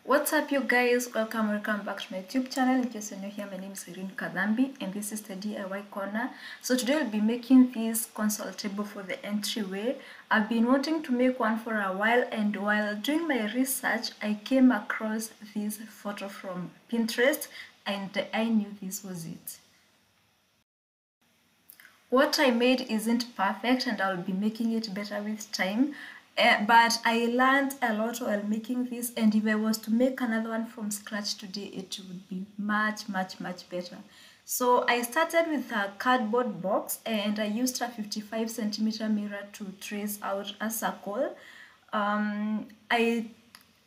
What's up, you guys? Welcome back to my YouTube channel. In case you're new here, my name is Irene Kadhambi and this is the DIY corner. So today I'll be making this console table for the entryway. I've been wanting to make one for a while, and while doing my research I came across this photo from Pinterest and I knew this was it. What I made isn't perfect and I'll be making it better with time. But I learned a lot while making this, and if I was to make another one from scratch today, it would be much better. So I started with a cardboard box and I used a 55 centimeter mirror to trace out a circle. I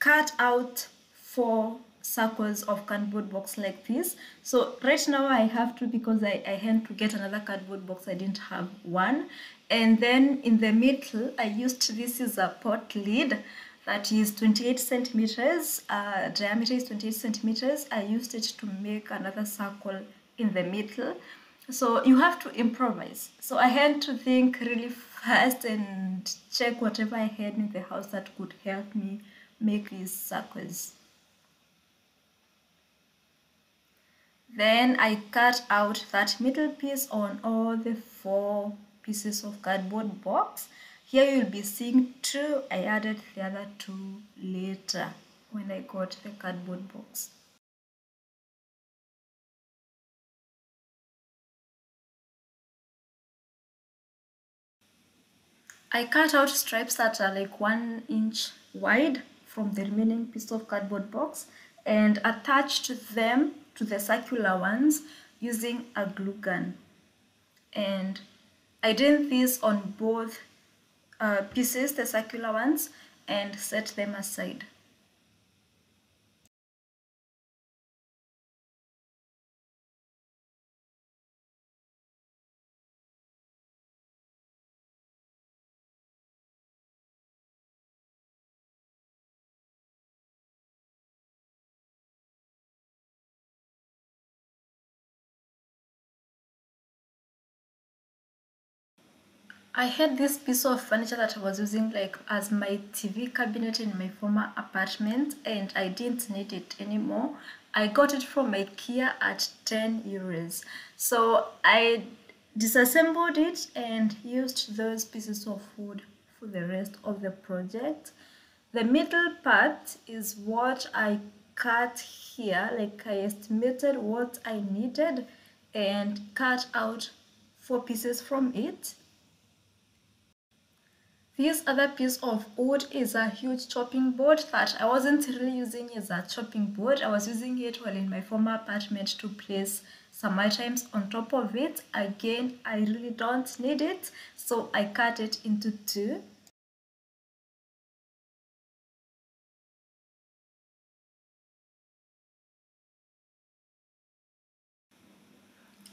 cut out 4 circles of cardboard box like this. So right now I have two because I had to get another cardboard box. I didn't have one. And then in the middle I used, this is a pot lid that is 28 centimeters, diameter is 28 centimeters. I used it to make another circle in the middle. So you have to improvise. So I had to think really fast and check whatever I had in the house that could help me make these circles. Then I cut out that middle piece on all the 4 pieces of cardboard box. Here you'll be seeing 2. I added the other 2 later when I got the cardboard box. I cut out stripes that are like 1 inch wide from the remaining piece of cardboard box and attached them to the circular ones using a glue gun. And I did this on both pieces, the circular ones, and set them aside. I had this piece of furniture that I was using like as my TV cabinet in my former apartment, and I didn't need it anymore. I got it from IKEA at 10 euros. So I disassembled it and used those pieces of wood for the rest of the project. The middle part is what I cut here, like I estimated what I needed and cut out 4 pieces from it. This other piece of wood is a huge chopping board that I wasn't really using as a chopping board. I was using it while in my former apartment to place some items on top of it. Again, I really don't need it, so I cut it into 2.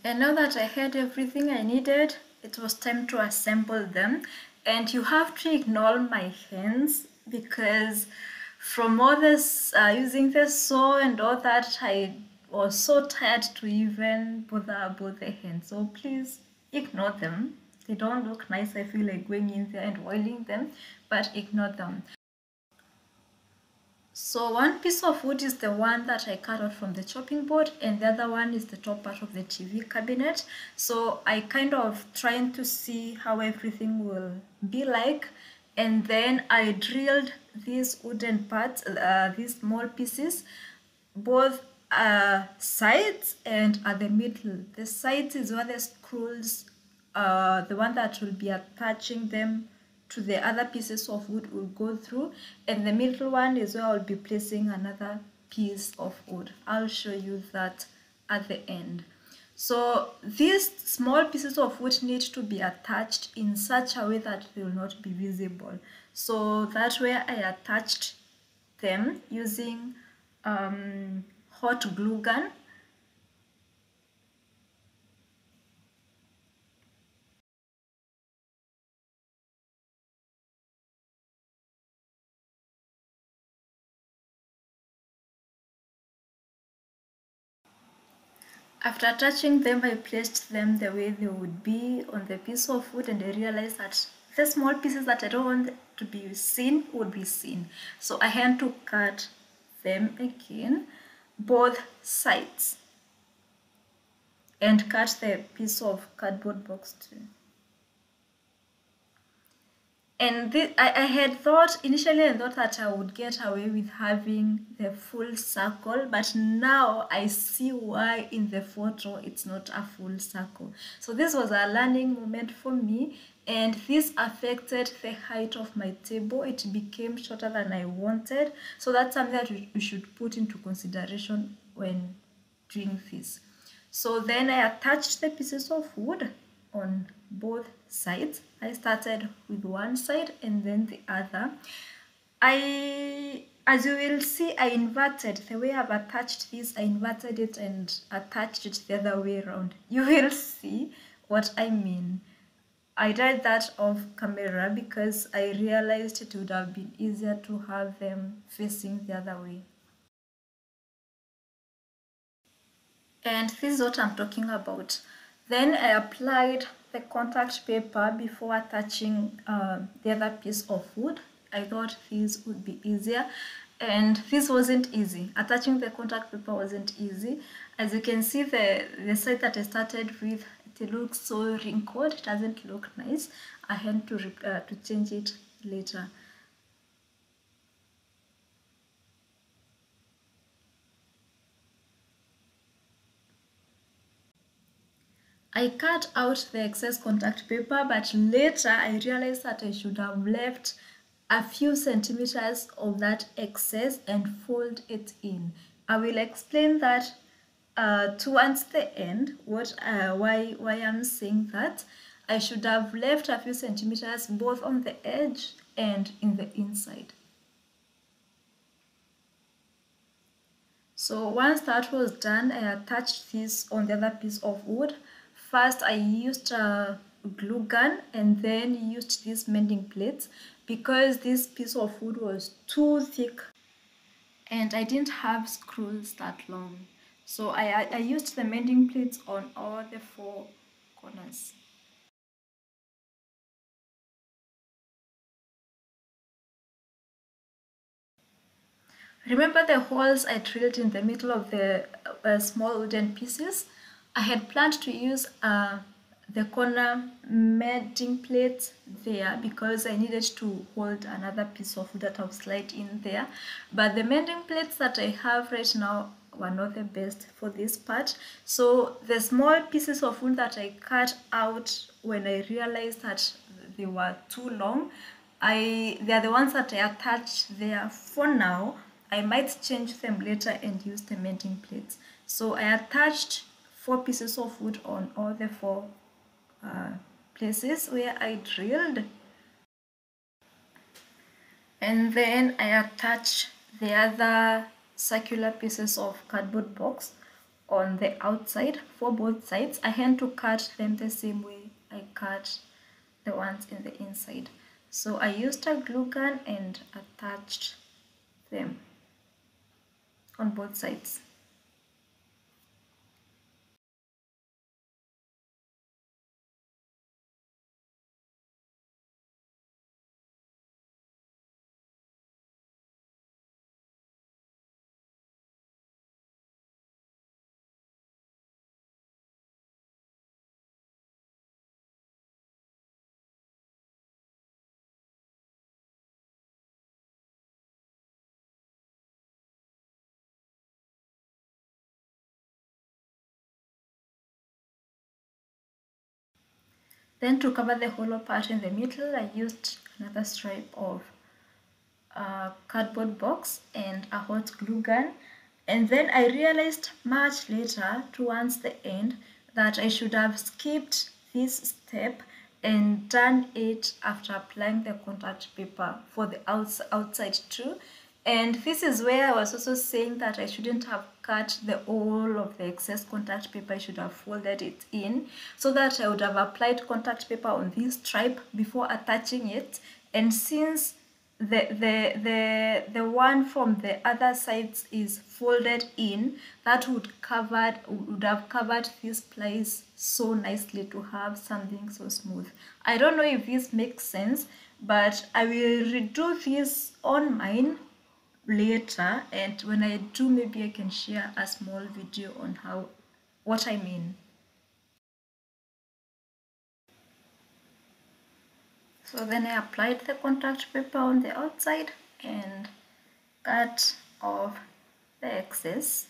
And now that I had everything I needed, it was time to assemble them. And you have to ignore my hands because from all this using the saw and all that, I was so tired to even bother about the hands. So please ignore them. They don't look nice. I feel like going in there and oiling them, but ignore them. So one piece of wood is the one that I cut out from the chopping board, and the other one is the top part of the TV cabinet. So I kind of trying to see how everything will be like, and then I drilled these wooden parts, these small pieces, both sides and at the middle. The sides is where the screws, the one that will be attaching them to the other pieces of wood will go through, and the middle one is where I'll be placing another piece of wood. I'll show you that at the end. So these small pieces of wood need to be attached in such a way that they will not be visible. So that way I attached them using hot glue gun. After attaching them, I placed them the way they would be on the piece of wood, and I realized that the small pieces that I don't want to be seen would be seen. So I had to cut them again, both sides, and cut the piece of cardboard box too. And I had thought, initially I thought that I would get away with having the full circle, but now I see why in the photo it's not a full circle. So this was a learning moment for me, and this affected the height of my table. It became shorter than I wanted. So that's something that we should put into consideration when doing this. So then I attached the pieces of wood on both sides. I started with one side and then the other. As you will see, I inverted the way I've attached this. I inverted it and attached it the other way around. You will see what I mean. I did that off camera because I realized it would have been easier to have them facing the other way. And this is what I'm talking about. Then I applied the contact paper before attaching the other piece of wood. I thought this would be easier, and this wasn't easy. Attaching the contact paper wasn't easy. As you can see, the side that I started with, it looks so wrinkled. It doesn't look nice. I had to change it later. I cut out the excess contact paper, but later I realized that I should have left a few centimeters of that excess and fold it in. I will explain that towards the end, why I'm saying that. I should have left a few centimeters both on the edge and in the inside. So once that was done, I attached this on the other piece of wood. First, I used a glue gun and then used these mending plates because this piece of wood was too thick and I didn't have screws that long. So I used the mending plates on all the four corners. Remember the holes I drilled in the middle of the small wooden pieces? I had planned to use the corner mending plate there because I needed to hold another piece of wood that I'll slide in there. But the mending plates that I have right now were not the best for this part. So the small pieces of wood that I cut out when I realized that they were too long, they are the ones that I attached there for now. I might change them later and use the mending plates. So I attached 4 pieces of wood on all the 4 places where I drilled. And then I attached the other circular pieces of cardboard box on the outside for both sides. I had to cut them the same way I cut the ones in the inside. So I used a glue gun and attached them on both sides. Then to cover the hollow part in the middle, I used another stripe of cardboard box and a hot glue gun. And then I realized much later, towards the end, that I should have skipped this step and done it after applying the contact paper for the outside too. And this is where I was also saying that I shouldn't have cut the whole of the excess contact paper. I should have folded it in so that I would have applied contact paper on this stripe before attaching it. And since the one from the other sides is folded in, that would have covered this place so nicely to have something so smooth. I don't know if this makes sense, but I will redo this on mine later, and when I do, maybe I can share a small video on what I mean. So then I applied the contact paper on the outside and cut off the excess.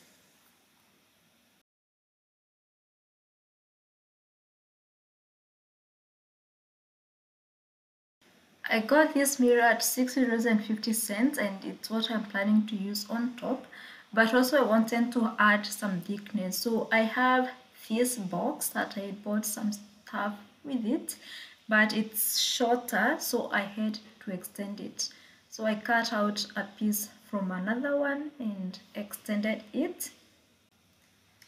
I got this mirror at €6.50 and it's what I'm planning to use on top, but also I wanted to add some thickness. So I have this box that I bought some stuff with it, but it's shorter, so I had to extend it. So I cut out a piece from another one and extended it,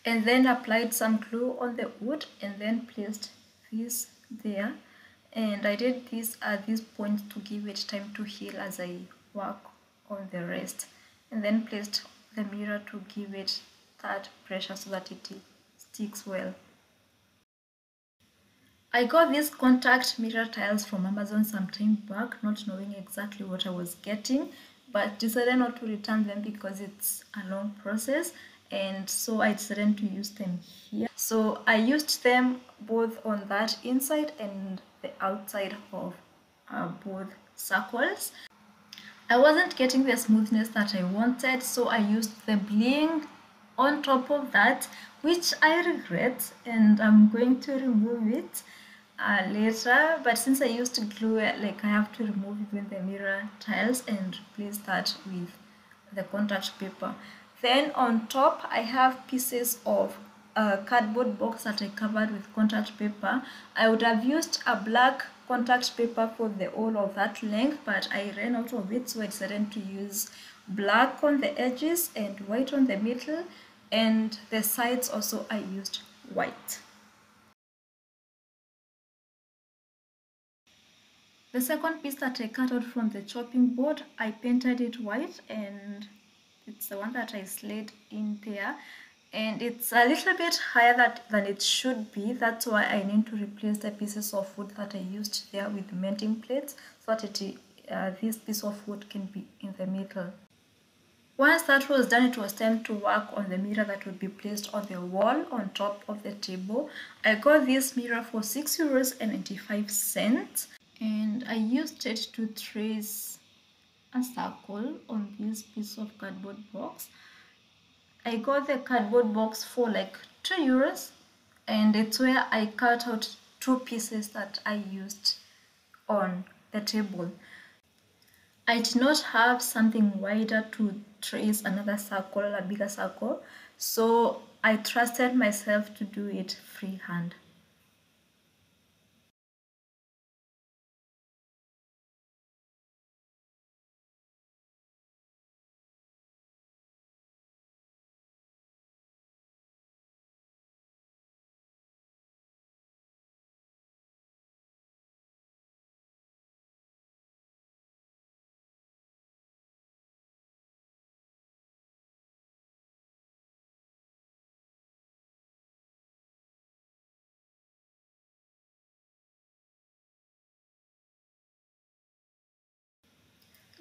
and then applied some glue on the wood and then placed this there. And I did this at this point to give it time to heal as I work on the rest, and then placed the mirror to give it that pressure so that it sticks well. I got these contact mirror tiles from Amazon some time back, not knowing exactly what I was getting, but decided not to return them because it's a long process, and so I decided to use them here. So I used them both on that inside and the outside of both circles. I wasn't getting the smoothness that I wanted, so I used the bling on top of that, which I regret, and I'm going to remove it later. But since I used glue, like, I have to remove even the mirror tiles and replace that with the contact paper. Then on top I have pieces of a cardboard box that I covered with contact paper. I would have used a black contact paper for the whole of that length, but I ran out of it, so I decided to use black on the edges and white on the middle, and the sides also I used white. The second piece that I cut out from the chopping board, I painted it white, and it's the one that I slid in there, and it's a little bit higher than it should be. That's why I need to replace the pieces of wood that I used there with mending plates, so that this piece of wood can be in the middle. Once that was done, it was time to work on the mirror that would be placed on the wall on top of the table. I got this mirror for €6.95, and I used it to trace a circle on this piece of cardboard box. I got the cardboard box for like €2, and it's where I cut out two pieces that I used on the table. I did not have something wider to trace another circle, a bigger circle, so I trusted myself to do it freehand.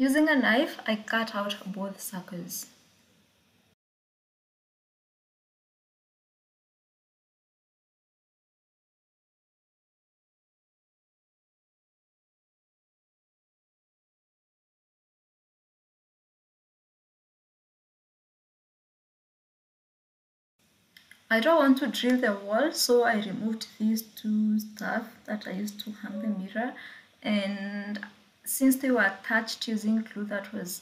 Using a knife, I cut out both circles. I don't want to drill the wall, so I removed these two stuff that I used to hang the mirror, and since they were attached using glue, that was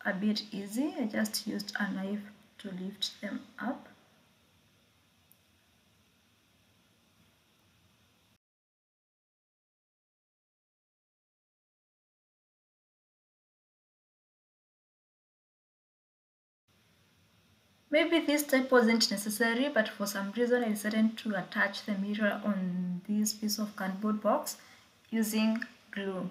a bit easy. I just used a knife to lift them up. Maybe this step wasn't necessary, but for some reason I decided to attach the mirror on this piece of cardboard box using glue.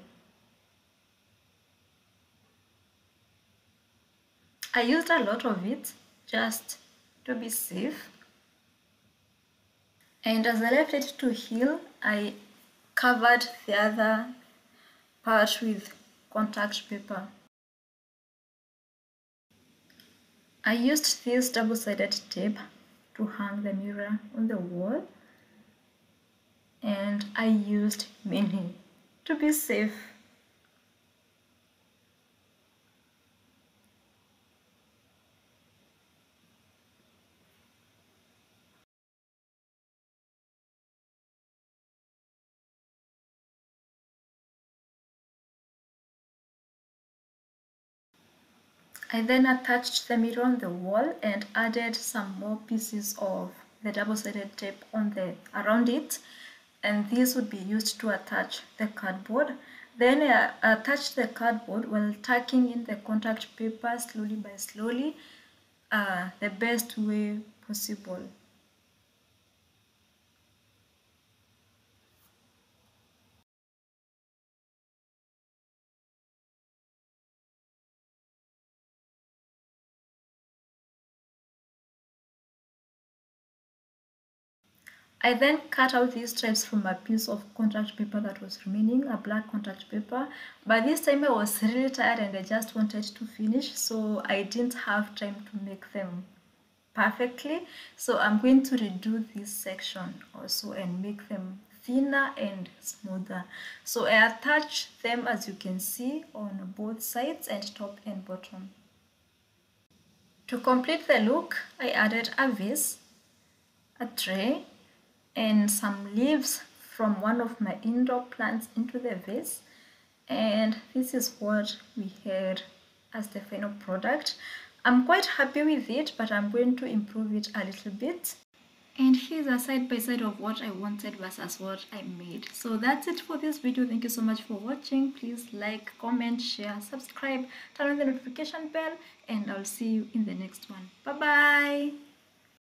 I used a lot of it just to be safe, and as I left it to heal, I covered the other part with contact paper. I used this double-sided tape to hang the mirror on the wall, and I used mini to be safe. I then attached the mirror on the wall and added some more pieces of the double-sided tape around it, and this would be used to attach the cardboard. Then I attached the cardboard while tacking in the contact paper slowly, the best way possible. I then cut out these stripes from a piece of contact paper that was remaining, a black contact paper. But this time I was really tired and I just wanted to finish, so I didn't have time to make them perfectly. So I'm going to redo this section also and make them thinner and smoother. So I attach them, as you can see, on both sides and top and bottom. To complete the look, I added a vase, a tray, and some leaves from one of my indoor plants into the vase, and this is what we had as the final product. I'm quite happy with it, but I'm going to improve it a little bit. And here's a side by side of what I wanted versus what I made. So that's it for this video. Thank you so much for watching. Please like, comment, share, subscribe, turn on the notification bell, and I'll see you in the next one. Bye bye.